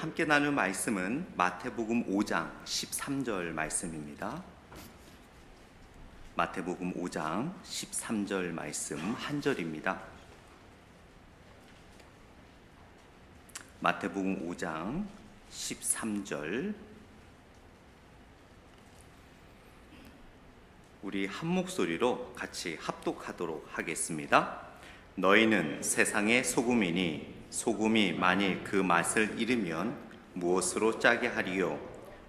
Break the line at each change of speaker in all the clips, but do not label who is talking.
함께 나눌 말씀은 마태복음 5장 13절 말씀입니다. 마태복음 5장 13절 말씀 한 절입니다. 마태복음 5장 13절, 우리 한 목소리로 같이 합독하도록 하겠습니다. 너희는 세상의 소금이니 소금이 만일 그 맛을 잃으면 무엇으로 짜게 하리요?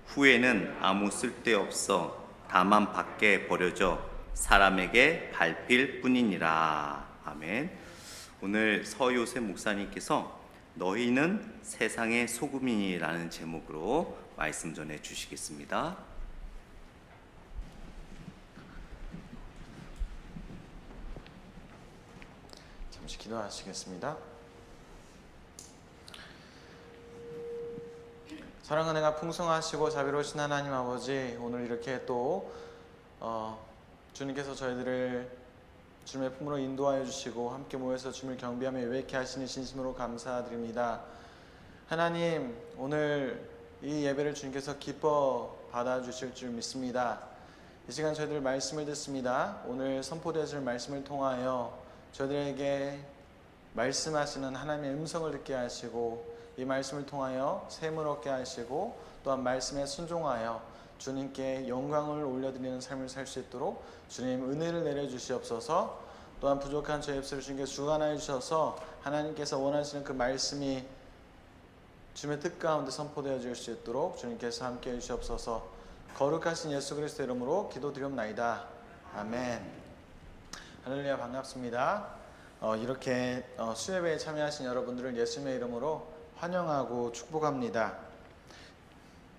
후에는 아무 쓸데없어 다만 밖에 버려져 사람에게 밟힐 뿐이니라. 아멘. 오늘 서요셉 목사님께서 너희는 세상의 소금이라는 제목으로 말씀 전해 주시겠습니다.
잠시 기도하시겠습니다. 사랑 은혜가 풍성하시고 자비로우신 하나님 아버지, 오늘 이렇게 또 주님께서 저희들을 주님의 품으로 인도하여 주시고 함께 모여서 주님을 경배하며 예배케 하시니 진심으로 감사드립니다. 하나님, 오늘 이 예배를 주님께서 기뻐 받아주실 줄 믿습니다. 이 시간 저희들 말씀을 듣습니다. 오늘 선포되어질 말씀을 통하여 저희들에게 말씀하시는 하나님의 음성을 듣게 하시고 이 말씀을 통하여 샘을 얻게 하시고 또한 말씀에 순종하여 주님께 영광을 올려드리는 삶을 살 수 있도록 주님 은혜를 내려주시옵소서. 또한 부족한 저의 입술을 주님께 주관하여 주셔서 하나님께서 원하시는 그 말씀이 주님의 뜻 가운데 선포되어질 수 있도록 주님께서 함께해 주시옵소서. 거룩하신 예수 그리스도 이름으로 기도드리옵나이다. 아멘. 할렐루야, 반갑습니다. 이렇게 수예배에 참여하신 여러분들을 예수님의 이름으로 환영하고 축복합니다.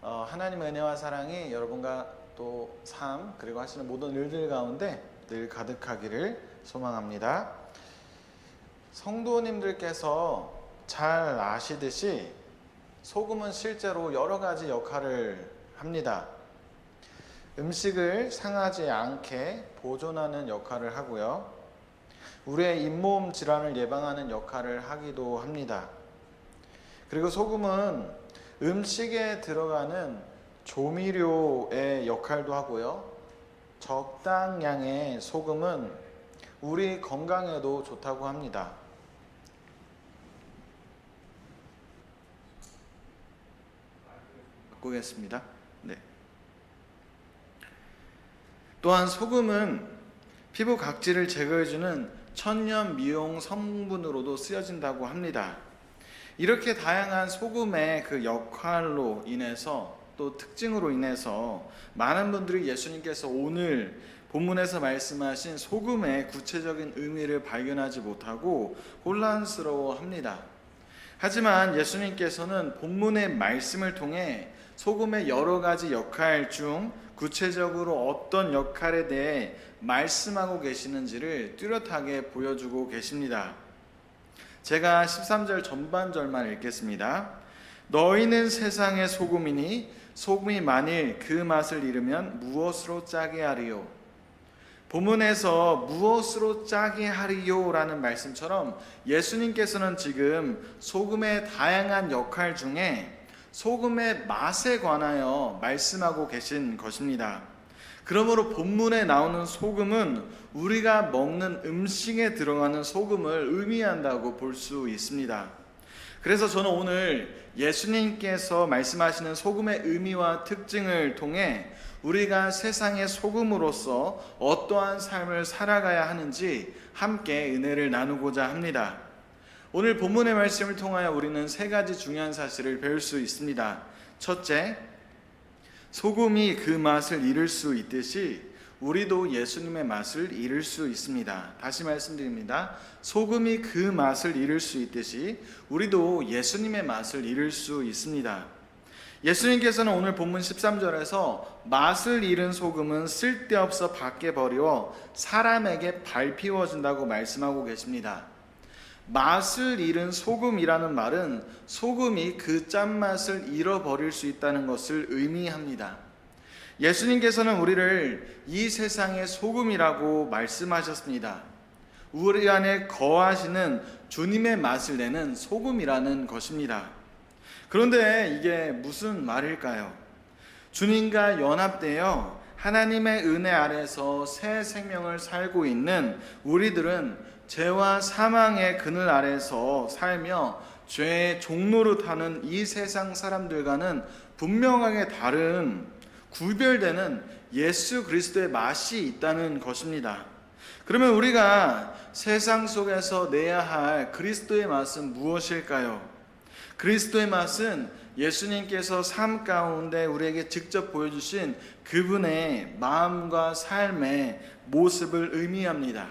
하나님의 은혜와 사랑이 여러분과 또 삶 그리고 하시는 모든 일들 가운데 늘 가득하기를 소망합니다. 성도님들께서 잘 아시듯이 소금은 실제로 여러 가지 역할을 합니다. 음식을 상하지 않게 보존하는 역할을 하고요, 우리의 잇몸 질환을 예방하는 역할을 하기도 합니다. 그리고 소금은 음식에 들어가는 조미료의 역할도 하고요, 적당량의 소금은 우리 건강에도 좋다고 합니다. 바꾸겠습니다. 네. 또한 소금은 피부 각질을 제거해주는 천연 미용 성분으로도 쓰여진다고 합니다. 이렇게 다양한 소금의 그 역할로 인해서 또 특징으로 인해서 많은 분들이 예수님께서 오늘 본문에서 말씀하신 소금의 구체적인 의미를 발견하지 못하고 혼란스러워합니다. 하지만 예수님께서는 본문의 말씀을 통해 소금의 여러 가지 역할 중 구체적으로 어떤 역할에 대해 말씀하고 계시는지를 뚜렷하게 보여주고 계십니다. 제가 13절 전반절만 읽겠습니다. 너희는 세상의 소금이니 소금이 만일 그 맛을 잃으면 무엇으로 짜게 하리요? 본문에서 무엇으로 짜게 하리요? 라는 말씀처럼 예수님께서는 지금 소금의 다양한 역할 중에 소금의 맛에 관하여 말씀하고 계신 것입니다. 그러므로 본문에 나오는 소금은 우리가 먹는 음식에 들어가는 소금을 의미한다고 볼 수 있습니다. 그래서 저는 오늘 예수님께서 말씀하시는 소금의 의미와 특징을 통해 우리가 세상의 소금으로서 어떠한 삶을 살아가야 하는지 함께 은혜를 나누고자 합니다. 오늘 본문의 말씀을 통하여 우리는 세 가지 중요한 사실을 배울 수 있습니다. 첫째, 소금이 그 맛을 잃을 수 있듯이 우리도 예수님의 맛을 잃을 수 있습니다. 다시 말씀드립니다. 소금이 그 맛을 잃을 수 있듯이 우리도 예수님의 맛을 잃을 수 있습니다. 예수님께서는 오늘 본문 13절에서 맛을 잃은 소금은 쓸데없어 밖에 버려 사람에게 밟히워진다고 말씀하고 계십니다. 맛을 잃은 소금이라는 말은 소금이 그 짠맛을 잃어버릴 수 있다는 것을 의미합니다. 예수님께서는 우리를 이 세상의 소금이라고 말씀하셨습니다. 우리 안에 거하시는 주님의 맛을 내는 소금이라는 것입니다. 그런데 이게 무슨 말일까요? 주님과 연합되어 하나님의 은혜 아래서 새 생명을 살고 있는 우리들은 죄와 사망의 그늘 아래서 살며 죄의 종로로 타는 이 세상 사람들과는 분명하게 다른 구별되는 예수 그리스도의 맛이 있다는 것입니다. 그러면 우리가 세상 속에서 내야 할 그리스도의 맛은 무엇일까요? 그리스도의 맛은 예수님께서 삶 가운데 우리에게 직접 보여주신 그분의 마음과 삶의 모습을 의미합니다.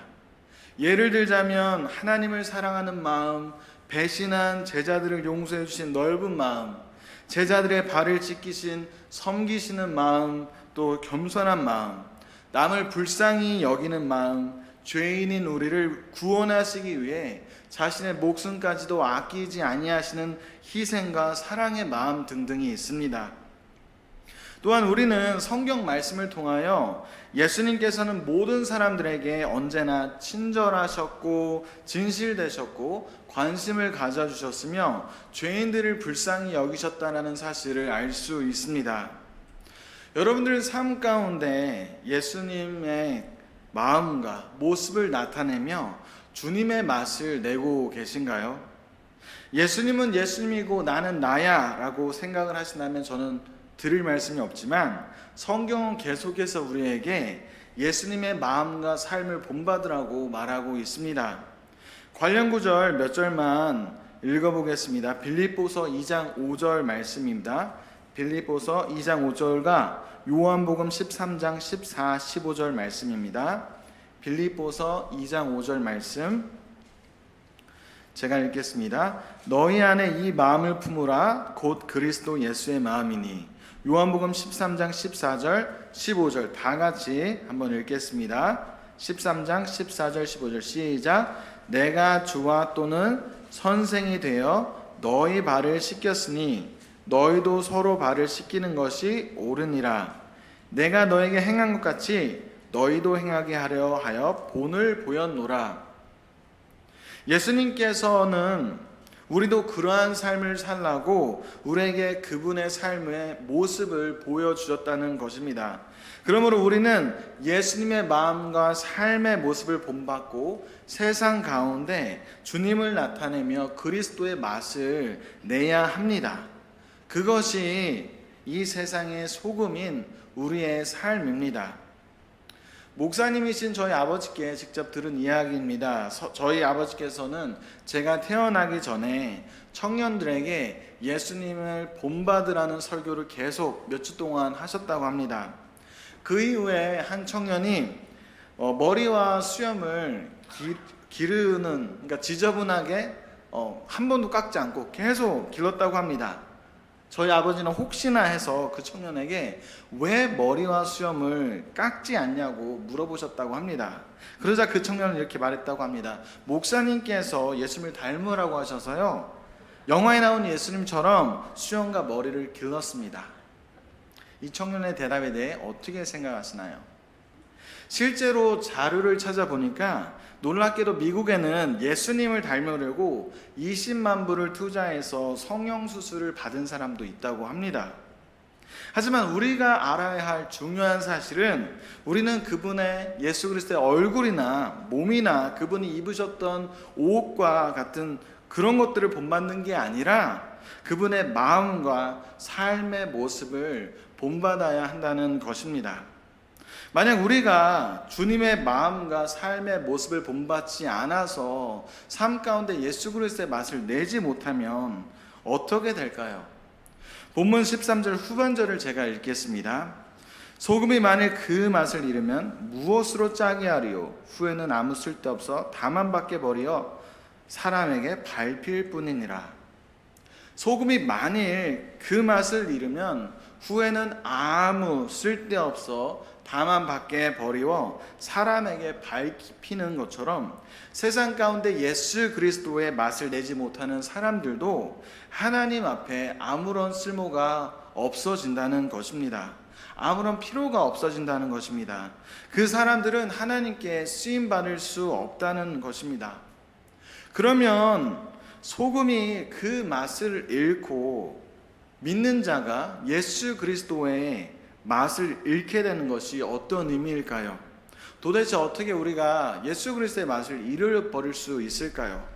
예를 들자면 하나님을 사랑하는 마음, 배신한 제자들을 용서해 주신 넓은 마음, 제자들의 발을 찢기신 섬기시는 마음, 또 겸손한 마음, 남을 불쌍히 여기는 마음, 죄인인 우리를 구원하시기 위해 자신의 목숨까지도 아끼지 아니하시는 희생과 사랑의 마음 등등이 있습니다. 또한 우리는 성경 말씀을 통하여 예수님께서는 모든 사람들에게 언제나 친절하셨고 진실되셨고 관심을 가져주셨으며 죄인들을 불쌍히 여기셨다는 사실을 알 수 있습니다. 여러분들 삶 가운데 예수님의 마음과 모습을 나타내며 주님의 맛을 내고 계신가요? 예수님은 예수님이고 나는 나야 라고 생각을 하신다면 저는 드릴 말씀이 없지만 성경은 계속해서 우리에게 예수님의 마음과 삶을 본받으라고 말하고 있습니다. 관련 구절 몇 절만 읽어보겠습니다. 빌립보서 2장 5절 말씀입니다. 빌립보서 2장 5절과 요한복음 13장 14, 15절 말씀입니다. 빌립보서 2장 5절 말씀 제가 읽겠습니다. 너희 안에 이 마음을 품으라 곧 그리스도 예수의 마음이니. 요한복음 13장 14절 15절 다 같이 한번 읽겠습니다. 13장 14절 15절 시작. 내가 주와 또는 선생이 되어 너희 발을 씻겼으니 너희도 서로 발을 씻기는 것이 옳으니라. 내가 너에게 행한 것 같이 너희도 행하게 하려 하여 본을 보였노라. 예수님께서는 우리도 그러한 삶을 살라고 우리에게 그분의 삶의 모습을 보여주셨다는 것입니다. 그러므로 우리는 예수님의 마음과 삶의 모습을 본받고 세상 가운데 주님을 나타내며 그리스도의 맛을 내야 합니다. 그것이 이 세상의 소금인 우리의 삶입니다. 목사님이신 저희 아버지께 직접 들은 이야기입니다. 저희 아버지께서는 제가 태어나기 전에 청년들에게 예수님을 본받으라는 설교를 계속 몇 주 동안 하셨다고 합니다. 그 이후에 한 청년이 머리와 수염을 기르는, 그러니까 지저분하게 한 번도 깎지 않고 계속 길렀다고 합니다. 저희 아버지는 혹시나 해서 그 청년에게 왜 머리와 수염을 깎지 않냐고 물어보셨다고 합니다. 그러자 그 청년은 이렇게 말했다고 합니다. 목사님께서 예수님을 닮으라고 하셔서요, 영화에 나온 예수님처럼 수염과 머리를 길렀습니다. 이 청년의 대답에 대해 어떻게 생각하시나요? 실제로 자료를 찾아보니까 놀랍게도 미국에는 예수님을 닮으려고 20만 불을 투자해서 성형수술을 받은 사람도 있다고 합니다. 하지만 우리가 알아야 할 중요한 사실은 우리는 그분의 예수 그리스도의 얼굴이나 몸이나 그분이 입으셨던 옷과 같은 그런 것들을 본받는 게 아니라 그분의 마음과 삶의 모습을 본받아야 한다는 것입니다. 만약 우리가 주님의 마음과 삶의 모습을 본받지 않아서 삶 가운데 예수 그리스도의 맛을 내지 못하면 어떻게 될까요? 본문 13절 후반절을 제가 읽겠습니다. 소금이 만일 그 맛을 잃으면 무엇으로 짜게 하리요? 후에는 아무 쓸데없어 다만 밖에 버리어 사람에게 밟힐 뿐이니라. 소금이 만일 그 맛을 잃으면 후에는 아무 쓸데없어 다만 밖에 버리워 사람에게 밟히는 것처럼 세상 가운데 예수 그리스도의 맛을 내지 못하는 사람들도 하나님 앞에 아무런 쓸모가 없어진다는 것입니다. 아무런 필요가 없어진다는 것입니다. 그 사람들은 하나님께 쓰임받을 수 없다는 것입니다. 그러면 소금이 그 맛을 잃고 믿는 자가 예수 그리스도의 맛을 잃게 되는 것이 어떤 의미일까요? 도대체 어떻게 우리가 예수 그리스도의 맛을 잃어버릴 수 있을까요?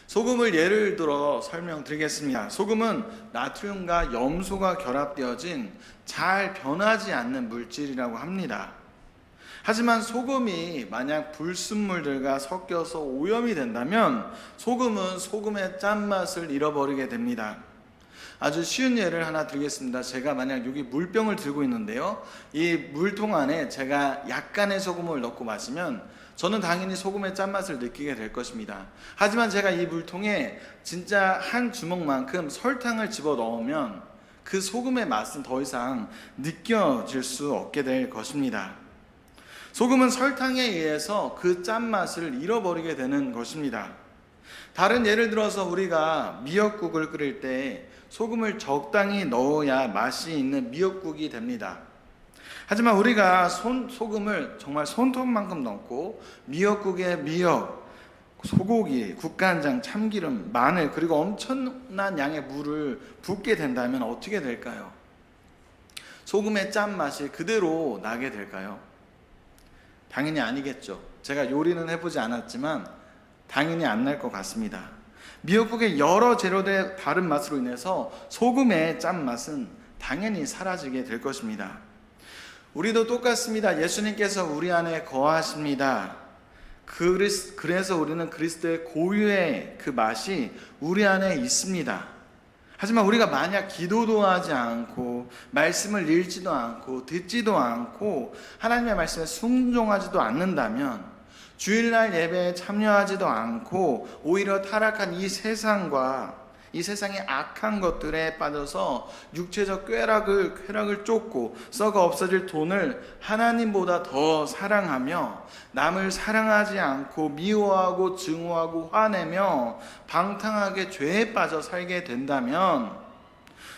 소금을 예를 들어 설명드리겠습니다. 소금은 나트륨과 염소가 결합되어진 잘 변하지 않는 물질이라고 합니다. 하지만 소금이 만약 불순물들과 섞여서 오염이 된다면 소금은 소금의 짠맛을 잃어버리게 됩니다. 아주 쉬운 예를 하나 드리겠습니다. 제가 만약 여기 물병을 들고 있는데요, 이 물통 안에 제가 약간의 소금을 넣고 마시면 저는 당연히 소금의 짠맛을 느끼게 될 것입니다. 하지만 제가 이 물통에 진짜 한 주먹만큼 설탕을 집어 넣으면 그 소금의 맛은 더 이상 느껴질 수 없게 될 것입니다. 소금은 설탕에 의해서 그 짠맛을 잃어버리게 되는 것입니다. 다른 예를 들어서 우리가 미역국을 끓일 때 소금을 적당히 넣어야 맛이 있는 미역국이 됩니다. 하지만 우리가 소금을 정말 손톱만큼 넣고 미역국에 미역, 소고기, 국간장, 참기름, 마늘 그리고 엄청난 양의 물을 붓게 된다면 어떻게 될까요? 소금의 짠맛이 그대로 나게 될까요? 당연히 아니겠죠. 제가 요리는 해보지 않았지만 당연히 안 날 것 같습니다. 미역국의 여러 재료들의 다른 맛으로 인해서 소금의 짠맛은 당연히 사라지게 될 것입니다. 우리도 똑같습니다. 예수님께서 우리 안에 거하십니다. 그래서 우리는 그리스도의 고유의 그 맛이 우리 안에 있습니다. 하지만 우리가 만약 기도도 하지 않고 말씀을 읽지도 않고 듣지도 않고 하나님의 말씀에 순종하지도 않는다면, 주일날 예배에 참여하지도 않고 오히려 타락한 이 세상과 이 세상의 악한 것들에 빠져서 육체적 쾌락을 쫓고 썩어 없어질 돈을 하나님보다 더 사랑하며 남을 사랑하지 않고 미워하고 증오하고 화내며 방탕하게 죄에 빠져 살게 된다면,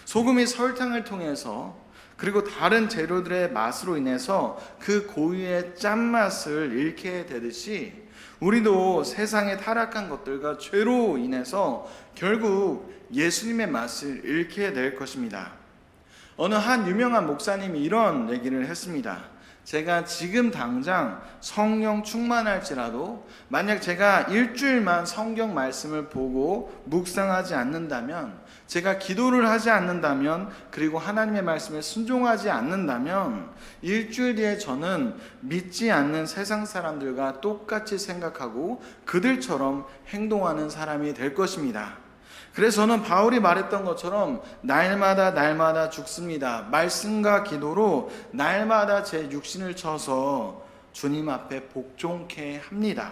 소금이 설탕을 통해서 그리고 다른 재료들의 맛으로 인해서 그 고유의 짠맛을 잃게 되듯이 우리도 세상의 타락한 것들과 죄로 인해서 결국 예수님의 맛을 잃게 될 것입니다. 어느 한 유명한 목사님이 이런 얘기를 했습니다. 제가 지금 당장 성령 충만할지라도 만약 제가 일주일만 성경 말씀을 보고 묵상하지 않는다면, 제가 기도를 하지 않는다면, 그리고 하나님의 말씀에 순종하지 않는다면 일주일 뒤에 저는 믿지 않는 세상 사람들과 똑같이 생각하고 그들처럼 행동하는 사람이 될 것입니다. 그래서 저는 바울이 말했던 것처럼 날마다 죽습니다. 말씀과 기도로 날마다 제 육신을 쳐서 주님 앞에 복종케 합니다.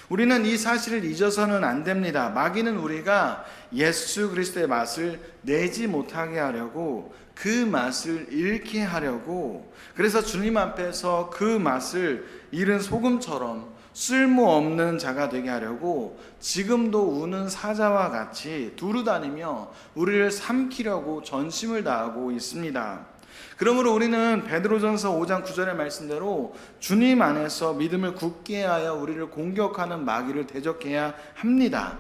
우리는 이 사실을 잊어서는 안 됩니다. 마귀는 우리가 예수 그리스도의 맛을 내지 못하게 하려고, 그 맛을 잃게 하려고, 그래서 주님 앞에서 그 맛을 잃은 소금처럼 쓸모없는 자가 되게 하려고 지금도 우는 사자와 같이 두루다니며 우리를 삼키려고 전심을 다하고 있습니다. 그러므로 우리는 베드로전서 5장 9절의 말씀대로 주님 안에서 믿음을 굳게 하여 우리를 공격하는 마귀를 대적해야 합니다.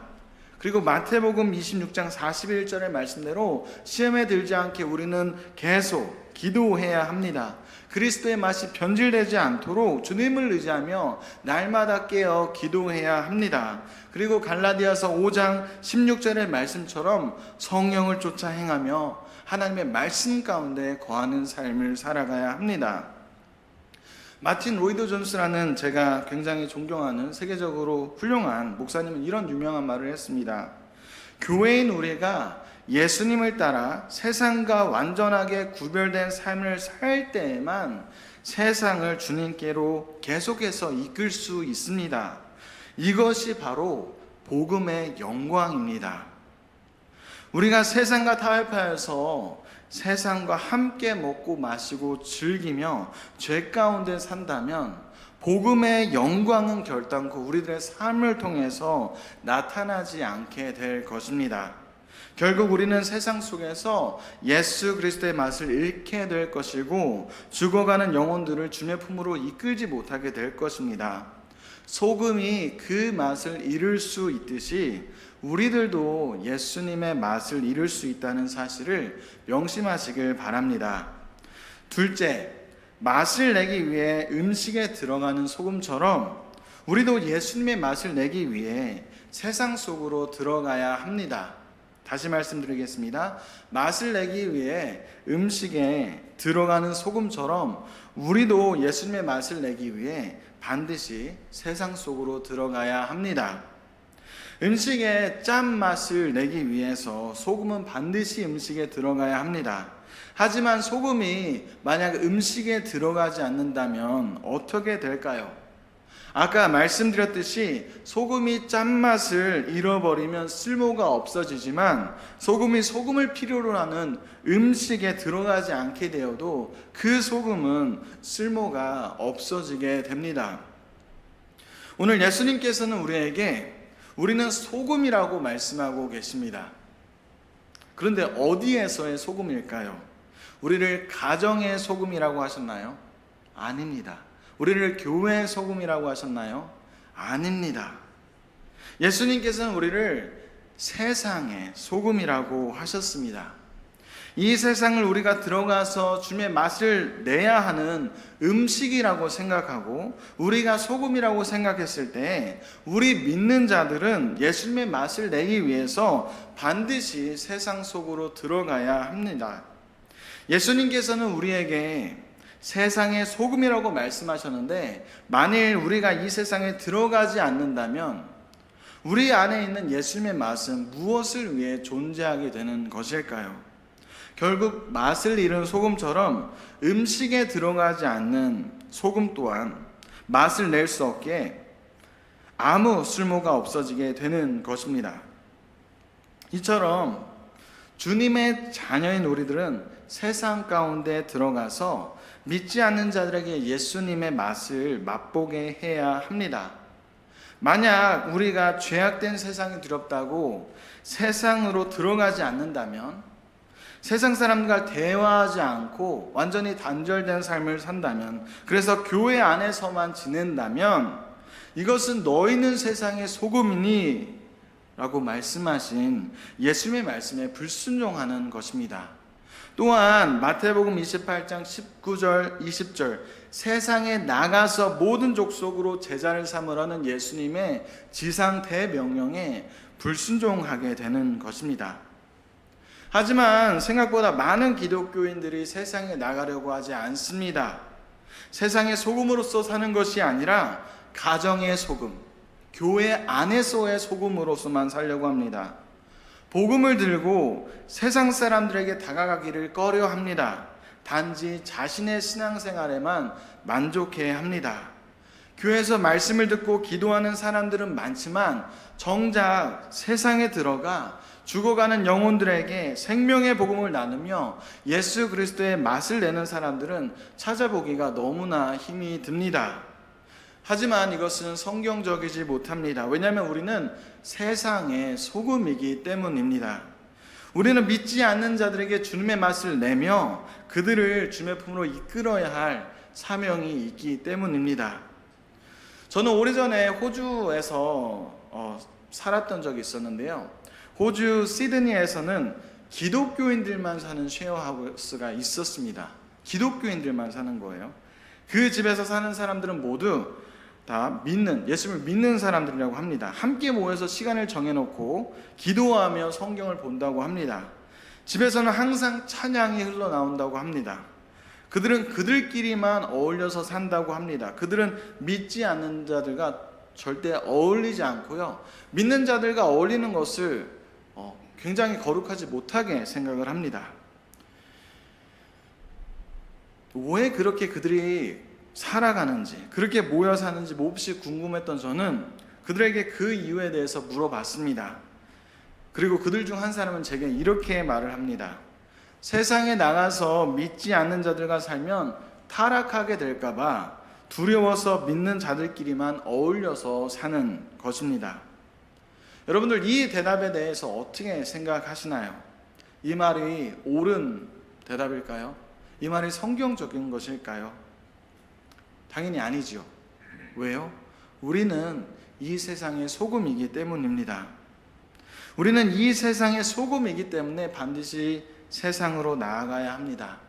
그리고 마태복음 26장 41절의 말씀대로 시험에 들지 않게 우리는 계속 기도해야 합니다. 그리스도의 맛이 변질되지 않도록 주님을 의지하며 날마다 깨어 기도해야 합니다. 그리고 갈라디아서 5장 16절의 말씀처럼 성령을 쫓아 행하며 하나님의 말씀 가운데 거하는 삶을 살아가야 합니다. 마틴 로이드 존스라는 제가 굉장히 존경하는 세계적으로 훌륭한 목사님은 이런 유명한 말을 했습니다. 교회인 우리가 예수님을 따라 세상과 완전하게 구별된 삶을 살 때에만 세상을 주님께로 계속해서 이끌 수 있습니다. 이것이 바로 복음의 영광입니다. 우리가 세상과 타협하여서 세상과 함께 먹고 마시고 즐기며 죄 가운데 산다면 복음의 영광은 결단코 우리들의 삶을 통해서 나타나지 않게 될 것입니다. 결국 우리는 세상 속에서 예수 그리스도의 맛을 잃게 될 것이고 죽어가는 영혼들을 주의 품으로 이끌지 못하게 될 것입니다. 소금이 그 맛을 잃을 수 있듯이 우리들도 예수님의 맛을 잃을 수 있다는 사실을 명심하시길 바랍니다. 둘째, 맛을 내기 위해 음식에 들어가는 소금처럼 우리도 예수님의 맛을 내기 위해 세상 속으로 들어가야 합니다. 다시 말씀드리겠습니다. 맛을 내기 위해 음식에 들어가는 소금처럼 우리도 예수님의 맛을 내기 위해 반드시 세상 속으로 들어가야 합니다. 음식의 짠맛을 내기 위해서 소금은 반드시 음식에 들어가야 합니다. 하지만 소금이 만약 음식에 들어가지 않는다면 어떻게 될까요? 아까 말씀드렸듯이 소금이 짠맛을 잃어버리면 쓸모가 없어지지만 소금이 소금을 필요로 하는 음식에 들어가지 않게 되어도 그 소금은 쓸모가 없어지게 됩니다. 오늘 예수님께서는 우리는 소금이라고 말씀하고 계십니다. 그런데 어디에서의 소금일까요? 우리를 가정의 소금이라고 하셨나요? 아닙니다. 우리를 교회의 소금이라고 하셨나요? 아닙니다. 예수님께서는 우리를 세상의 소금이라고 하셨습니다. 이 세상을 우리가 들어가서 주님의 맛을 내야 하는 음식이라고 생각하고 우리가 소금이라고 생각했을 때 우리 믿는 자들은 예수님의 맛을 내기 위해서 반드시 세상 속으로 들어가야 합니다. 예수님께서는 우리에게 세상의 소금이라고 말씀하셨는데 만일 우리가 이 세상에 들어가지 않는다면 우리 안에 있는 예수님의 맛은 무엇을 위해 존재하게 되는 것일까요? 결국 맛을 잃은 소금처럼 음식에 들어가지 않는 소금 또한 맛을 낼 수 없게 아무 쓸모가 없어지게 되는 것입니다. 이처럼 주님의 자녀인 우리들은 세상 가운데 들어가서 믿지 않는 자들에게 예수님의 맛을 맛보게 해야 합니다. 만약 우리가 죄악된 세상이 두렵다고 세상으로 들어가지 않는다면, 세상 사람들과 대화하지 않고 완전히 단절된 삶을 산다면, 그래서 교회 안에서만 지낸다면 이것은 너희는 세상의 소금이니 라고 말씀하신 예수님의 말씀에 불순종하는 것입니다. 또한 마태복음 28장 19절 20절 세상에 나가서 모든 족속으로 제자를 삼으라는 예수님의 지상 대명령에 불순종하게 되는 것입니다. 하지만 생각보다 많은 기독교인들이 세상에 나가려고 하지 않습니다. 세상의 소금으로서 사는 것이 아니라 가정의 소금, 교회 안에서의 소금으로서만 살려고 합니다. 복음을 들고 세상 사람들에게 다가가기를 꺼려 합니다. 단지 자신의 신앙생활에만 만족해야 합니다. 교회에서 말씀을 듣고 기도하는 사람들은 많지만 정작 세상에 들어가 죽어가는 영혼들에게 생명의 복음을 나누며 예수 그리스도의 맛을 내는 사람들은 찾아보기가 너무나 힘이 듭니다. 하지만 이것은 성경적이지 못합니다. 왜냐하면 우리는 세상의 소금이기 때문입니다. 우리는 믿지 않는 자들에게 주님의 맛을 내며 그들을 주님의 품으로 이끌어야 할 사명이 있기 때문입니다. 저는 오래전에 호주에서 살았던 적이 있었는데요. 호주 시드니에서는 기독교인들만 사는 쉐어하우스가 있었습니다. 기독교인들만 사는 거예요. 그 집에서 사는 사람들은 모두 다 예수님을 믿는 사람들이라고 합니다. 함께 모여서 시간을 정해놓고 기도하며 성경을 본다고 합니다. 집에서는 항상 찬양이 흘러나온다고 합니다. 그들은 그들끼리만 어울려서 산다고 합니다. 그들은 믿지 않는 자들과 절대 어울리지 않고요. 믿는 자들과 어울리는 것을 굉장히 거룩하지 못하게 생각을 합니다. 왜 그렇게 그들이 살아가는지, 그렇게 모여 사는지 몹시 궁금했던 저는 그들에게 그 이유에 대해서 물어봤습니다. 그리고 그들 중 한 사람은 제게 이렇게 말을 합니다. 세상에 나가서 믿지 않는 자들과 살면 타락하게 될까봐 두려워서 믿는 자들끼리만 어울려서 사는 것입니다. 여러분들 이 대답에 대해서 어떻게 생각하시나요? 이 말이 옳은 대답일까요? 이 말이 성경적인 것일까요? 당연히 아니지요. 왜요? 우리는 이 세상의 소금이기 때문입니다. 우리는 이 세상의 소금이기 때문에 반드시 세상으로 나아가야 합니다.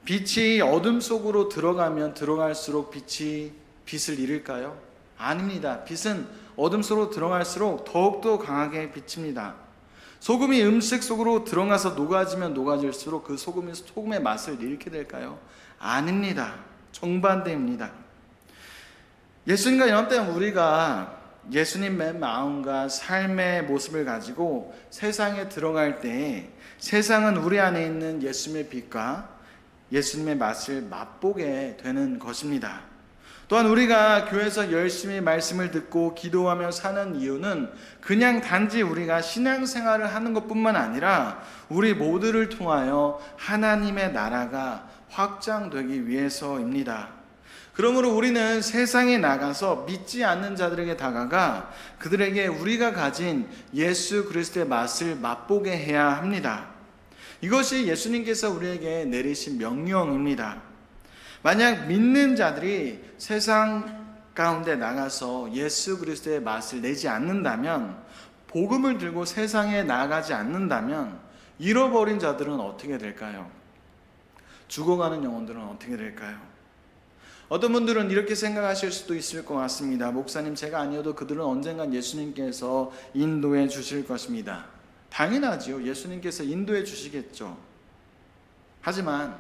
빛이 어둠 속으로 들어가면 들어갈수록 빛이 빛을 잃을까요? 아닙니다. 빛은 어둠 속으로 들어갈수록 더욱더 강하게 비칩니다. 소금이 음식 속으로 들어가서 녹아지면 녹아질수록 그 소금이 소금의 맛을 잃게 될까요? 아닙니다. 정반대입니다. 예수님과 연합되면 우리가 예수님의 마음과 삶의 모습을 가지고 세상에 들어갈 때 세상은 우리 안에 있는 예수님의 빛과 예수님의 맛을 맛보게 되는 것입니다. 또한 우리가 교회에서 열심히 말씀을 듣고 기도하며 사는 이유는 그냥 단지 우리가 신앙생활을 하는 것뿐만 아니라 우리 모두를 통하여 하나님의 나라가 확장되기 위해서입니다. 그러므로 우리는 세상에 나가서 믿지 않는 자들에게 다가가 그들에게 우리가 가진 예수 그리스도의 맛을 맛보게 해야 합니다. 이것이 예수님께서 우리에게 내리신 명령입니다. 만약 믿는 자들이 세상 가운데 나가서 예수 그리스도의 맛을 내지 않는다면, 복음을 들고 세상에 나가지 않는다면 잃어버린 자들은 어떻게 될까요? 죽어가는 영혼들은 어떻게 될까요? 어떤 분들은 이렇게 생각하실 수도 있을 것 같습니다. 목사님, 제가 아니어도 그들은 언젠간 예수님께서 인도해 주실 것입니다. 당연하지요. 예수님께서 인도해 주시겠죠. 하지만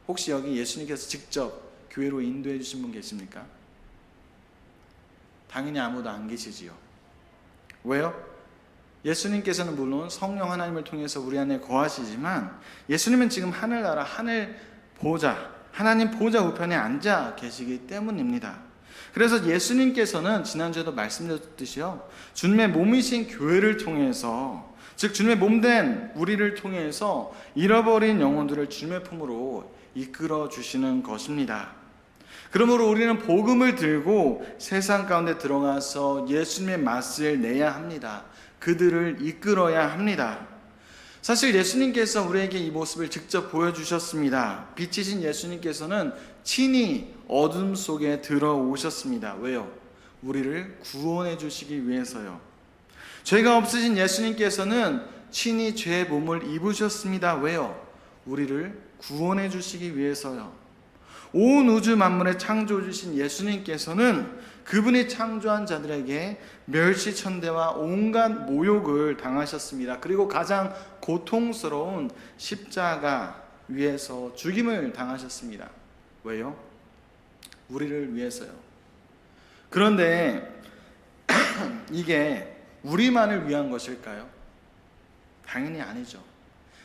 혹시 여기 예수님께서 직접 교회로 인도해 주신 분 계십니까? 당연히 아무도 안 계시지요. 왜요? 예수님께서는 물론 성령 하나님을 통해서 우리 안에 거하시지만 예수님은 지금 하늘나라 하늘 보좌, 하나님 보좌 우편에 앉아 계시기 때문입니다. 그래서 예수님께서는 지난주에도 말씀드렸듯이요, 주님의 몸이신 교회를 통해서, 즉 주님의 몸된 우리를 통해서 잃어버린 영혼들을 주님의 품으로 이끌어 주시는 것입니다. 그러므로 우리는 복음을 들고 세상 가운데 들어가서 예수님의 맛을 내야 합니다. 그들을 이끌어야 합니다. 사실 예수님께서 우리에게 이 모습을 직접 보여주셨습니다. 빛이신 예수님께서는 친히 어둠 속에 들어오셨습니다. 왜요? 우리를 구원해 주시기 위해서요. 죄가 없으신 예수님께서는 친히 죄의 몸을 입으셨습니다. 왜요? 우리를 구원해 주시기 위해서요. 온 우주 만물의 창조주신 예수님께서는 그분이 창조한 자들에게 멸시천대와 온갖 모욕을 당하셨습니다. 그리고 가장 고통스러운 십자가 위에서 죽임을 당하셨습니다. 왜요? 우리를 위해서요. 그런데 이게 우리만을 위한 것일까요? 당연히 아니죠.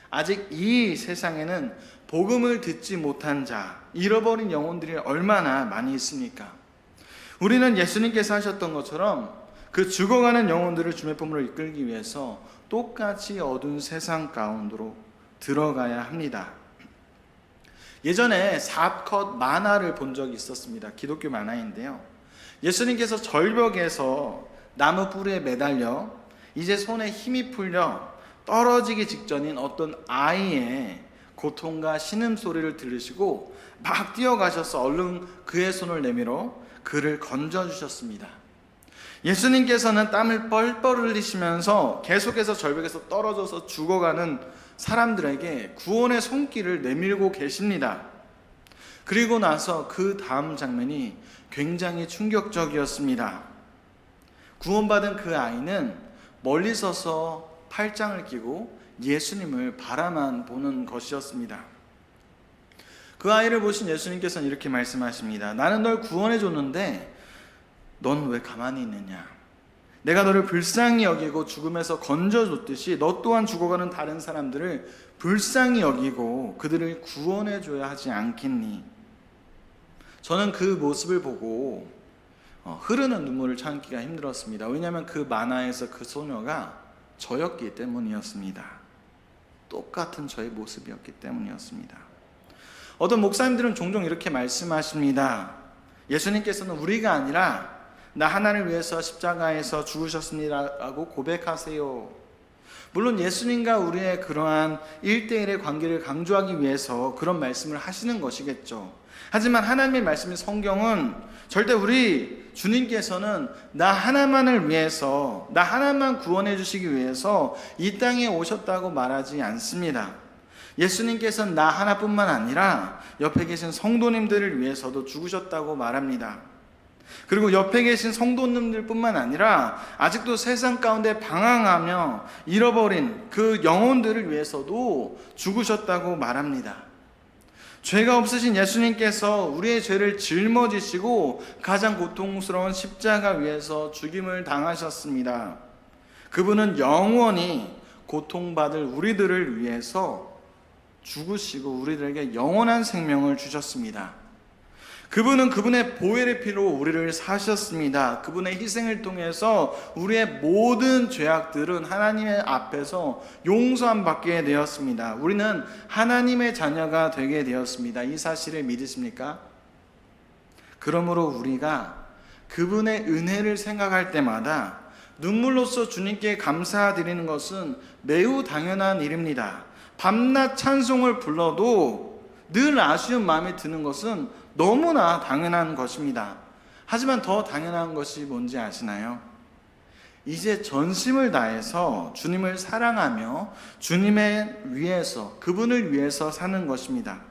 아직 이 세상에는 복음을 듣지 못한 자, 잃어버린 영혼들이 얼마나 많이 있습니까? 우리는 예수님께서 하셨던 것처럼 그 죽어가는 영혼들을 주님의 품으로 이끌기 위해서 똑같이 어두운 세상 가운데로 들어가야 합니다. 예전에 4컷 만화를 본 적이 있었습니다. 기독교 만화인데요, 예수님께서 절벽에서 나무 뿌리에 매달려 이제 손에 힘이 풀려 떨어지기 직전인 어떤 아이의 고통과 신음소리를 들으시고 막 뛰어가셔서 얼른 그의 손을 내밀어 그를 건져주셨습니다. 예수님께서는 땀을 뻘뻘 흘리시면서 계속해서 절벽에서 떨어져서 죽어가는 사람들에게 구원의 손길을 내밀고 계십니다. 그리고 나서 그 다음 장면이 굉장히 충격적이었습니다. 구원받은 그 아이는 멀리 서서 팔짱을 끼고 예수님을 바라만 보는 것이었습니다. 그 아이를 보신 예수님께서는 이렇게 말씀하십니다. 나는 널 구원해 줬는데 넌 왜 가만히 있느냐? 내가 너를 불쌍히 여기고 죽음에서 건져줬듯이 너 또한 죽어가는 다른 사람들을 불쌍히 여기고 그들을 구원해 줘야 하지 않겠니? 저는 그 모습을 보고 흐르는 눈물을 참기가 힘들었습니다. 왜냐하면 그 만화에서 그 소녀가 저였기 때문이었습니다. 똑같은 저의 모습이었기 때문이었습니다. 어떤 목사님들은 종종 이렇게 말씀하십니다. 예수님께서는 우리가 아니라 나 하나를 위해서 십자가에서 죽으셨습니다 라고 고백하세요. 물론 예수님과 우리의 그러한 1대1의 관계를 강조하기 위해서 그런 말씀을 하시는 것이겠죠. 하지만 하나님의 말씀인 성경은 절대 우리 주님께서는 나 하나만을 위해서, 나 하나만 구원해 주시기 위해서 이 땅에 오셨다고 말하지 않습니다. 예수님께서는 나 하나뿐만 아니라 옆에 계신 성도님들을 위해서도 죽으셨다고 말합니다. 그리고 옆에 계신 성도님들뿐만 아니라 아직도 세상 가운데 방황하며 잃어버린 그 영혼들을 위해서도 죽으셨다고 말합니다. 죄가 없으신 예수님께서 우리의 죄를 짊어지시고 가장 고통스러운 십자가 위에서 죽임을 당하셨습니다. 그분은 영원히 고통받을 우리들을 위해서 죽으시고 우리들에게 영원한 생명을 주셨습니다. 그분은 그분의 보혈의 피로 우리를 사셨습니다. 그분의 희생을 통해서 우리의 모든 죄악들은 하나님의 앞에서 용서함 받게 되었습니다. 우리는 하나님의 자녀가 되게 되었습니다. 이 사실을 믿으십니까? 그러므로 우리가 그분의 은혜를 생각할 때마다 눈물로써 주님께 감사드리는 것은 매우 당연한 일입니다. 밤낮 찬송을 불러도 늘 아쉬운 마음이 드는 것은 너무나 당연한 것입니다. 하지만 더 당연한 것이 뭔지 아시나요? 이제 전심을 다해서 주님을 사랑하며 주님을 위해서, 그분을 위해서 사는 것입니다.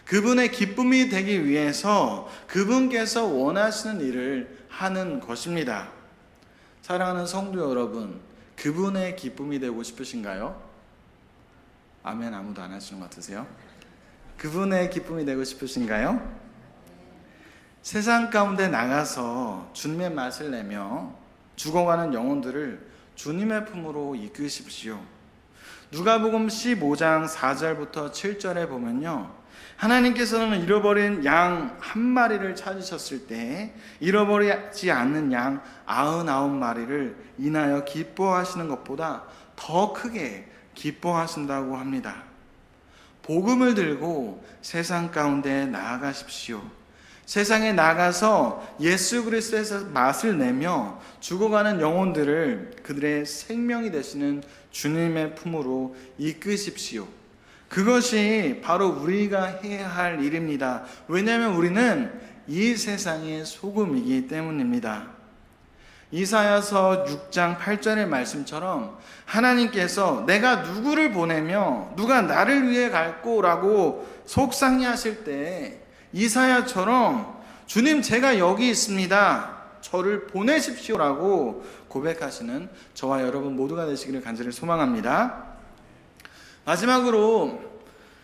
그분의 기쁨이 되기 위해서 그분께서 원하시는 일을 하는 것입니다. 사랑하는 성도 여러분, 그분의 기쁨이 되고 싶으신가요? 아멘. 아무도 안 하시는 것 같으세요? 그분의 기쁨이 되고 싶으신가요? 세상 가운데 나가서 주님의 맛을 내며 죽어가는 영혼들을 주님의 품으로 이끄십시오. 누가복음 15장 4절부터 7절에 보면요, 하나님께서는 잃어버린 양 한 마리를 찾으셨을 때 잃어버리지 않는 양 99마리를 인하여 기뻐하시는 것보다 더 크게 기뻐하신다고 합니다. 복음을 들고 세상 가운데 나아가십시오. 세상에 나가서 예수 그리스도의 맛을 내며 죽어가는 영혼들을 그들의 생명이 되시는 주님의 품으로 이끄십시오. 그것이 바로 우리가 해야 할 일입니다. 왜냐하면 우리는 이 세상의 소금이기 때문입니다. 이사야서 6장 8절의 말씀처럼 하나님께서 내가 누구를 보내며 누가 나를 위해 갈꼬라고 속상해 하실 때 이사야처럼 주님 제가 여기 있습니다. 저를 보내십시오라고 고백하시는 저와 여러분 모두가 되시기를 간절히 소망합니다. 마지막으로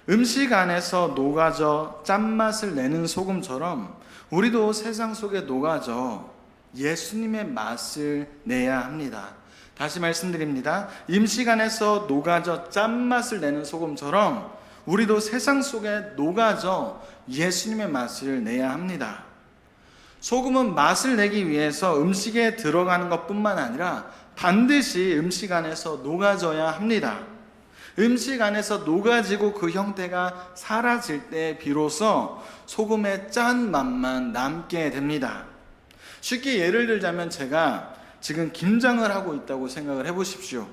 음식 안에서 녹아져 짠맛을 내는 소금처럼 우리도 세상 속에 녹아져 예수님의 맛을 내야 합니다. 다시 말씀드립니다. 음식 안에서 녹아져 짠맛을 내는 소금처럼 우리도 세상 속에 녹아져 예수님의 맛을 내야 합니다. 소금은 맛을 내기 위해서 음식에 들어가는 것뿐만 아니라 반드시 음식 안에서 녹아져야 합니다. 음식 안에서 녹아지고 그 형태가 사라질 때 비로소 소금의 짠 맛만 남게 됩니다. 쉽게 예를 들자면 제가 지금 김장을 하고 있다고 생각을 해보십시오.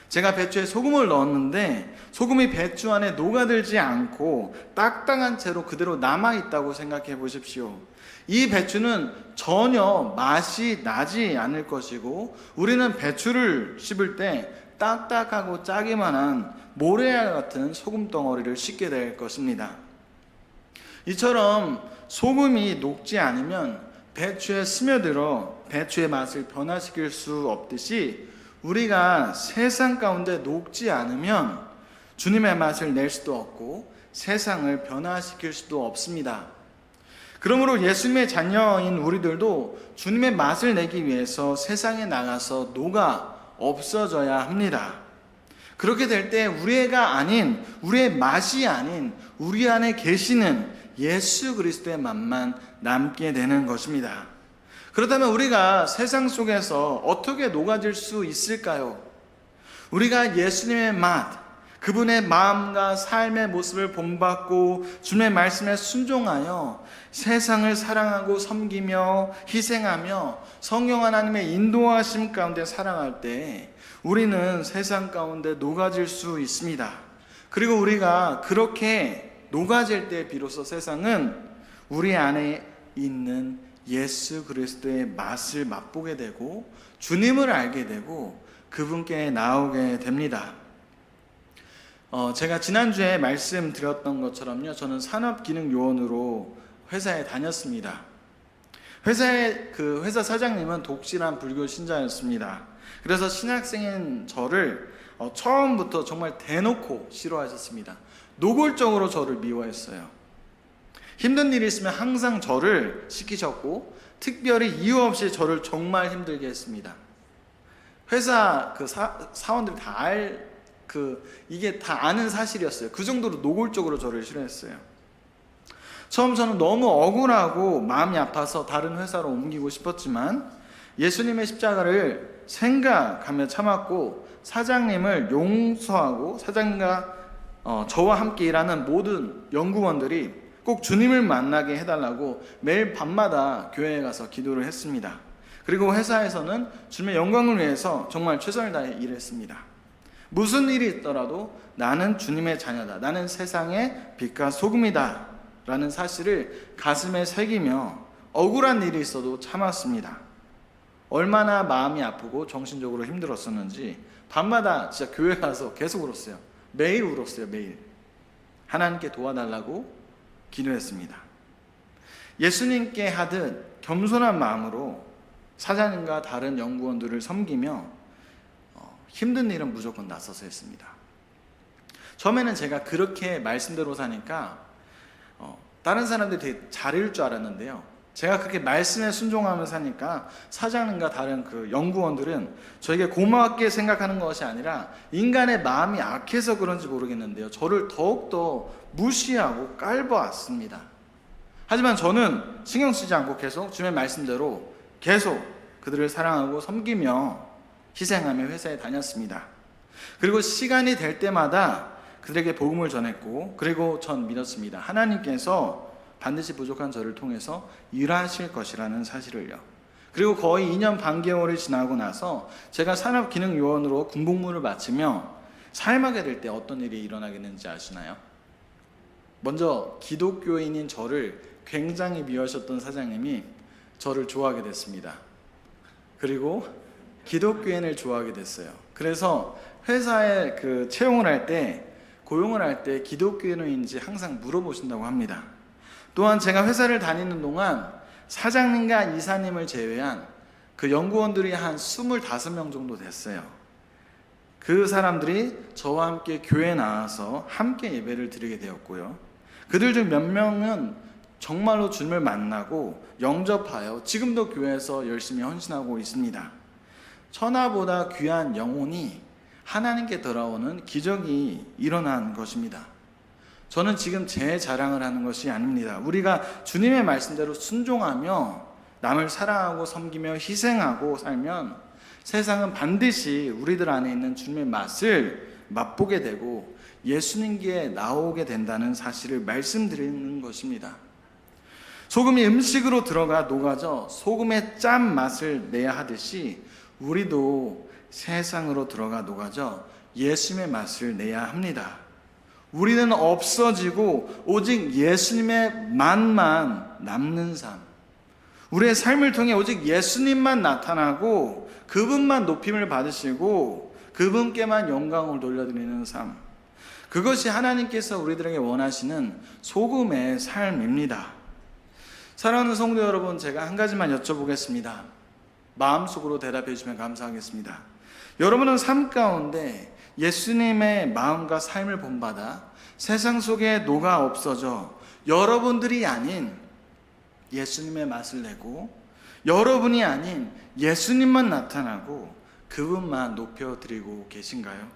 제가 배추에 소금을 넣었는데 소금이 배추 안에 녹아들지 않고 딱딱한 채로 그대로 남아있다고 생각해 보십시오. 이 배추는 전혀 맛이 나지 않을 것이고 우리는 배추를 씹을 때 딱딱하고 짜기만한 모래알 같은 소금 덩어리를 씹게 될 것입니다. 이처럼 소금이 녹지 않으면 배추에 스며들어 배추의 맛을 변화시킬 수 없듯이 우리가 세상 가운데 녹지 않으면 주님의 맛을 낼 수도 없고 세상을 변화시킬 수도 없습니다. 그러므로 예수님의 자녀인 우리들도 주님의 맛을 내기 위해서 세상에 나가서 녹아 없어져야 합니다. 그렇게 될 때 우리가 아닌, 우리의 맛이 아닌 우리 안에 계시는 예수 그리스도의 맛만 남게 되는 것입니다. 그렇다면 우리가 세상 속에서 어떻게 녹아질 수 있을까요? 우리가 예수님의 맛, 그분의 마음과 삶의 모습을 본받고 주님의 말씀에 순종하여 세상을 사랑하고 섬기며 희생하며 성령 하나님의 인도하심 가운데 살아갈 때 우리는 세상 가운데 녹아질 수 있습니다. 그리고 우리가 그렇게 녹아질 때 비로소 세상은 우리 안에 있는 예수 그리스도의 맛을 맛보게 되고 주님을 알게 되고 그분께 나오게 됩니다. 제가 지난주에 말씀드렸던 것처럼요, 저는 산업기능요원으로 회사에 다녔습니다. 회사 사장님은 독실한 불교 신자였습니다. 그래서 신학생인 저를 처음부터 정말 대놓고 싫어하셨습니다. 노골적으로 저를 미워했어요. 힘든 일이 있으면 항상 저를 시키셨고, 특별히 이유 없이 저를 정말 힘들게 했습니다. 회사 사원들이 이게 다 아는 사실이었어요. 그 정도로 노골적으로 저를 싫어했어요. 처음 저는 너무 억울하고 마음이 아파서 다른 회사로 옮기고 싶었지만 예수님의 십자가를 생각하며 참았고, 사장님을 용서하고 사장님과 저와 함께 일하는 모든 연구원들이 꼭 주님을 만나게 해달라고 매일 밤마다 교회에 가서 기도를 했습니다. 그리고 회사에서는 주님의 영광을 위해서 정말 최선을 다해 일했습니다. 무슨 일이 있더라도 나는 주님의 자녀다, 나는 세상의 빛과 소금이다 라는 사실을 가슴에 새기며 억울한 일이 있어도 참았습니다. 얼마나 마음이 아프고 정신적으로 힘들었었는지 밤마다 진짜 교회 가서 계속 울었어요. 매일 울었어요. 매일. 하나님께 도와달라고 기도했습니다. 예수님께 하듯 겸손한 마음으로 사장님과 다른 연구원들을 섬기며 힘든 일은 무조건 나서서 했습니다. 처음에는 제가 그렇게 말씀대로 사니까 다른 사람들이 되게 잘할 줄 알았는데요, 제가 그렇게 말씀에 순종하며 사니까 사장님과 다른 그 연구원들은 저에게 고맙게 생각하는 것이 아니라 인간의 마음이 악해서 그런지 모르겠는데요, 저를 더욱더 무시하고 깔보았습니다. 하지만 저는 신경 쓰지 않고 계속 주님의 말씀대로 계속 그들을 사랑하고 섬기며 희생하며 회사에 다녔습니다. 그리고 시간이 될 때마다 그들에게 복음을 전했고, 그리고 전 믿었습니다. 하나님께서 반드시 부족한 저를 통해서 일하실 것이라는 사실을요. 그리고 거의 2년 반개월이 지나고 나서 제가 산업기능요원으로 군복무를 마치며 사임하게 될 때 어떤 일이 일어나겠는지 아시나요? 먼저 기독교인인 저를 굉장히 미워하셨던 사장님이 저를 좋아하게 됐습니다. 그리고 기독교인을 좋아하게 됐어요. 그래서 회사에 채용을 할 때, 고용을 할 때 기독교인인지 항상 물어보신다고 합니다. 또한 제가 회사를 다니는 동안 사장님과 이사님을 제외한 그 연구원들이 한 25명 정도 됐어요. 그 사람들이 저와 함께 교회에 나와서 함께 예배를 드리게 되었고요. 그들 중 몇 명은 정말로 주님을 만나고 영접하여 지금도 교회에서 열심히 헌신하고 있습니다. 천하보다 귀한 영혼이 하나님께 돌아오는 기적이 일어난 것입니다. 저는 지금 제 자랑을 하는 것이 아닙니다. 우리가 주님의 말씀대로 순종하며 남을 사랑하고 섬기며 희생하고 살면 세상은 반드시 우리들 안에 있는 주님의 맛을 맛보게 되고 예수님께 나오게 된다는 사실을 말씀드리는 것입니다. 소금이 음식으로 들어가 녹아져 소금의 짠 맛을 내야 하듯이 우리도 세상으로 들어가 녹아져 예수님의 맛을 내야 합니다. 우리는 없어지고 오직 예수님의 맛만 남는 삶, 우리의 삶을 통해 오직 예수님만 나타나고 그분만 높임을 받으시고 그분께만 영광을 돌려드리는 삶, 그것이 하나님께서 우리들에게 원하시는 소금의 삶입니다. 사랑하는 성도 여러분, 제가 한 가지만 여쭤보겠습니다. 마음속으로 대답해 주시면 감사하겠습니다. 여러분은 삶 가운데 예수님의 마음과 삶을 본받아 세상 속에 녹아 없어져 여러분들이 아닌 예수님의 맛을 내고 여러분이 아닌 예수님만 나타나고 그분만 높여드리고 계신가요?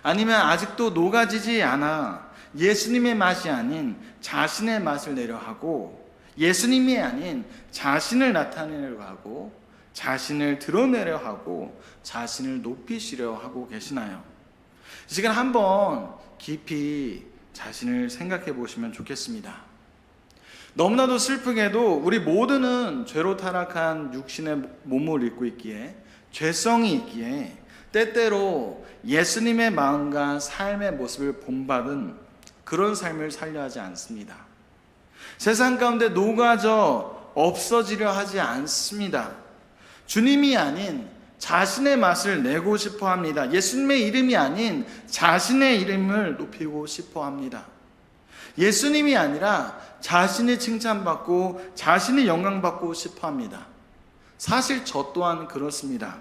아니면 아직도 녹아지지 않아 예수님의 맛이 아닌 자신의 맛을 내려 하고 예수님이 아닌 자신을 나타내려고 하고 자신을 드러내려 하고 자신을 높이시려 하고 계시나요? 이 시간 한번 깊이 자신을 생각해 보시면 좋겠습니다. 너무나도 슬프게도 우리 모두는 죄로 타락한 육신의 몸을 입고 있기에, 죄성이 있기에 때때로 예수님의 마음과 삶의 모습을 본받은 그런 삶을 살려 하지 않습니다. 세상 가운데 녹아져 없어지려 하지 않습니다. 주님이 아닌 자신의 맛을 내고 싶어 합니다. 예수님의 이름이 아닌 자신의 이름을 높이고 싶어 합니다. 예수님이 아니라 자신이 칭찬받고 자신이 영광받고 싶어 합니다. 사실 저 또한 그렇습니다.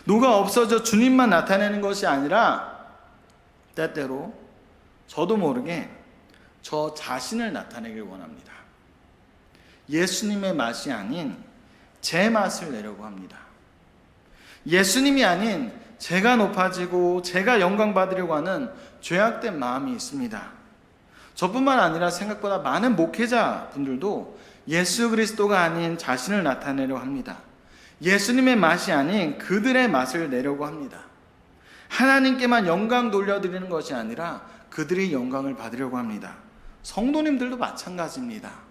누가 없어져 주님만 나타내는 것이 아니라 때때로 저도 모르게 저 자신을 나타내길 원합니다. 예수님의 맛이 아닌 제 맛을 내려고 합니다. 예수님이 아닌 제가 높아지고 제가 영광 받으려고 하는 죄악된 마음이 있습니다. 저뿐만 아니라 생각보다 많은 목회자 분들도 예수 그리스도가 아닌 자신을 나타내려고 합니다. 예수님의 맛이 아닌 그들의 맛을 내려고 합니다. 하나님께만 영광 돌려드리는 것이 아니라 그들이 영광을 받으려고 합니다. 성도님들도 마찬가지입니다.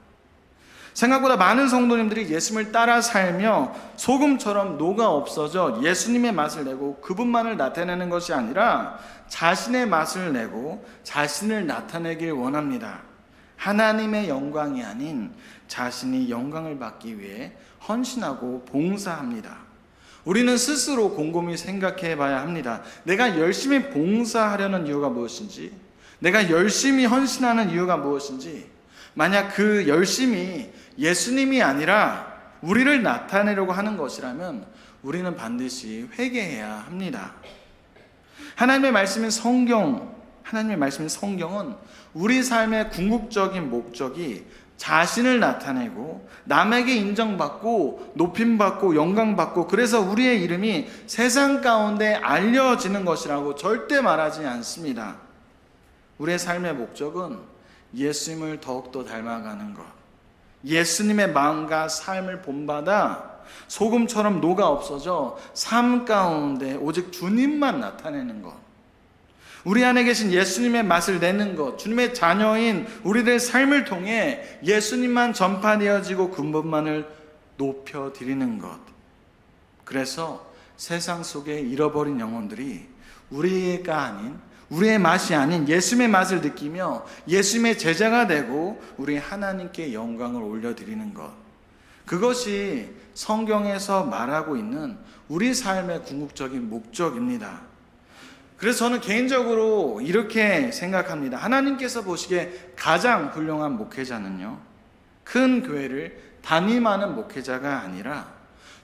생각보다 많은 성도님들이 예수님을 따라 살며 소금처럼 녹아 없어져 예수님의 맛을 내고 그분만을 나타내는 것이 아니라 자신의 맛을 내고 자신을 나타내길 원합니다. 하나님의 영광이 아닌 자신이 영광을 받기 위해 헌신하고 봉사합니다. 우리는 스스로 곰곰이 생각해 봐야 합니다. 내가 열심히 봉사하려는 이유가 무엇인지, 내가 열심히 헌신하는 이유가 무엇인지, 만약 그 열심이 예수님이 아니라 우리를 나타내려고 하는 것이라면 우리는 반드시 회개해야 합니다. 하나님의 말씀인 성경은 우리 삶의 궁극적인 목적이 자신을 나타내고 남에게 인정받고 높임받고 영광받고 그래서 우리의 이름이 세상 가운데 알려지는 것이라고 절대 말하지 않습니다. 우리의 삶의 목적은 예수님을 더욱더 닮아가는 것, 예수님의 마음과 삶을 본받아 소금처럼 녹아 없어져 삶 가운데 오직 주님만 나타내는 것, 우리 안에 계신 예수님의 맛을 내는 것, 주님의 자녀인 우리들의 삶을 통해 예수님만 전파되어지고 그분만을 높여드리는 것. 그래서 세상 속에 잃어버린 영혼들이 우리가 아닌, 우리의 맛이 아닌 예수님의 맛을 느끼며 예수님의 제자가 되고 우리 하나님께 영광을 올려드리는 것. 그것이 성경에서 말하고 있는 우리 삶의 궁극적인 목적입니다. 그래서 저는 개인적으로 이렇게 생각합니다. 하나님께서 보시기에 가장 훌륭한 목회자는요, 큰 교회를 담임하는 목회자가 아니라,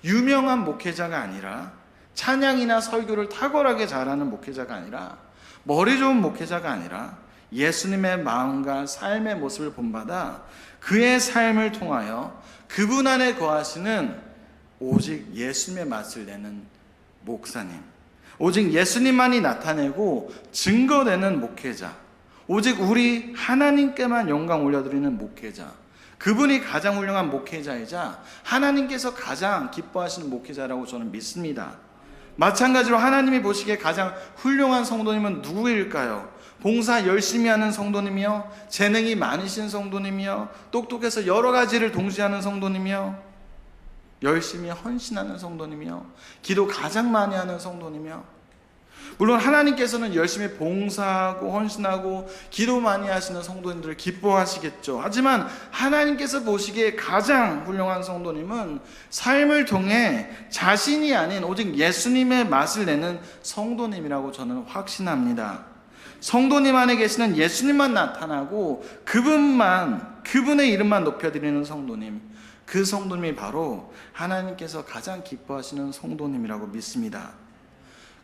유명한 목회자가 아니라, 찬양이나 설교를 탁월하게 잘하는 목회자가 아니라, 머리 좋은 목회자가 아니라 예수님의 마음과 삶의 모습을 본받아 그의 삶을 통하여 그분 안에 거하시는 오직 예수님의 맛을 내는 목사님, 오직 예수님만이 나타내고 증거되는 목회자, 오직 우리 하나님께만 영광 올려드리는 목회자, 그분이 가장 훌륭한 목회자이자 하나님께서 가장 기뻐하시는 목회자라고 저는 믿습니다. 마찬가지로 하나님이 보시기에 가장 훌륭한 성도님은 누구일까요? 봉사 열심히 하는 성도님이요, 재능이 많으신 성도님이요, 똑똑해서 여러 가지를 동시에 하는 성도님이요, 열심히 헌신하는 성도님이요, 기도 가장 많이 하는 성도님이요. 물론 하나님께서는 열심히 봉사하고 헌신하고 기도 많이 하시는 성도님들을 기뻐하시겠죠. 하지만 하나님께서 보시기에 가장 훌륭한 성도님은 삶을 통해 자신이 아닌 오직 예수님의 맛을 내는 성도님이라고 저는 확신합니다. 성도님 안에 계시는 예수님만 나타나고 그분의 이름만 높여드리는 성도님, 그 성도님이 바로 하나님께서 가장 기뻐하시는 성도님이라고 믿습니다.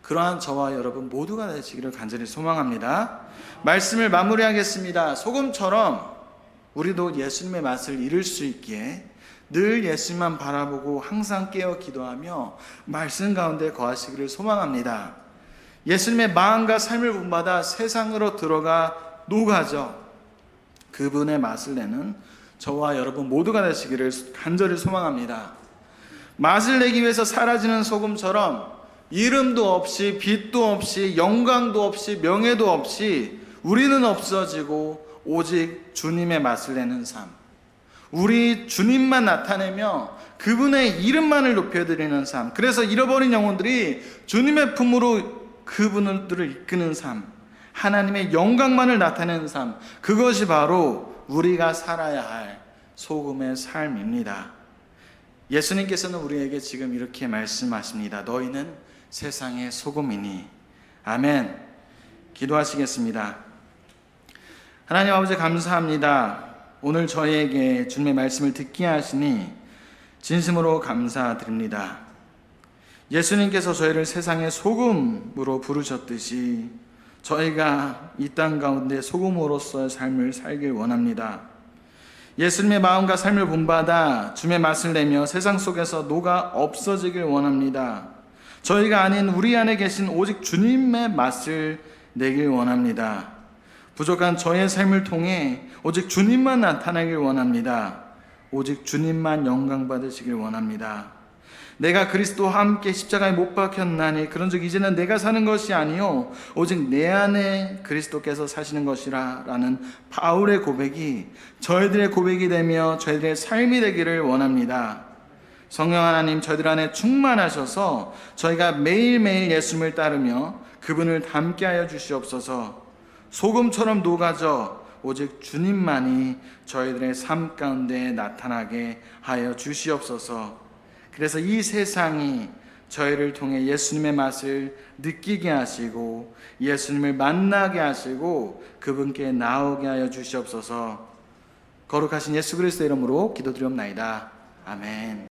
그러한 저와 여러분 모두가 되시기를 간절히 소망합니다. 말씀을 마무리하겠습니다. 소금처럼 우리도 예수님의 맛을 잃을 수 있기에 늘 예수님만 바라보고 항상 깨어 기도하며 말씀 가운데 거하시기를 소망합니다. 예수님의 마음과 삶을 본받아 세상으로 들어가 녹아져 그분의 맛을 내는 저와 여러분 모두가 되시기를 간절히 소망합니다. 맛을 내기 위해서 사라지는 소금처럼 이름도 없이 빛도 없이 영광도 없이 명예도 없이 우리는 없어지고 오직 주님의 맛을 내는 삶, 우리 주님만 나타내며 그분의 이름만을 높여드리는 삶, 그래서 잃어버린 영혼들이 주님의 품으로 그분들을 이끄는 삶, 하나님의 영광만을 나타내는 삶, 그것이 바로 우리가 살아야 할 소금의 삶입니다. 예수님께서는 우리에게 지금 이렇게 말씀하십니다. 너희는 세상의 소금이니. 아멘. 기도하시겠습니다. 하나님 아버지 감사합니다. 오늘 저희에게 주님의 말씀을 듣게 하시니 진심으로 감사드립니다. 예수님께서 저희를 세상의 소금으로 부르셨듯이 저희가 이 땅 가운데 소금으로서의 삶을 살길 원합니다. 예수님의 마음과 삶을 본받아 주님의 맛을 내며 세상 속에서 녹아 없어지길 원합니다. 저희가 아닌 우리 안에 계신 오직 주님의 맛을 내길 원합니다. 부족한 저의 삶을 통해 오직 주님만 나타나길 원합니다. 오직 주님만 영광 받으시길 원합니다. 내가 그리스도와 함께 십자가에 못 박혔나니 그런즉 이제는 내가 사는 것이 아니요 오직 내 안에 그리스도께서 사시는 것이라 라는 바울의 고백이 저희들의 고백이 되며 저희들의 삶이 되기를 원합니다. 성령 하나님 저희들 안에 충만하셔서 저희가 매일매일 예수님을 따르며 그분을 닮게 하여 주시옵소서. 소금처럼 녹아져 오직 주님만이 저희들의 삶 가운데 나타나게 하여 주시옵소서. 그래서 이 세상이 저희를 통해 예수님의 맛을 느끼게 하시고 예수님을 만나게 하시고 그분께 나오게 하여 주시옵소서. 거룩하신 예수 그리스도의 이름으로 기도드리옵나이다. 아멘.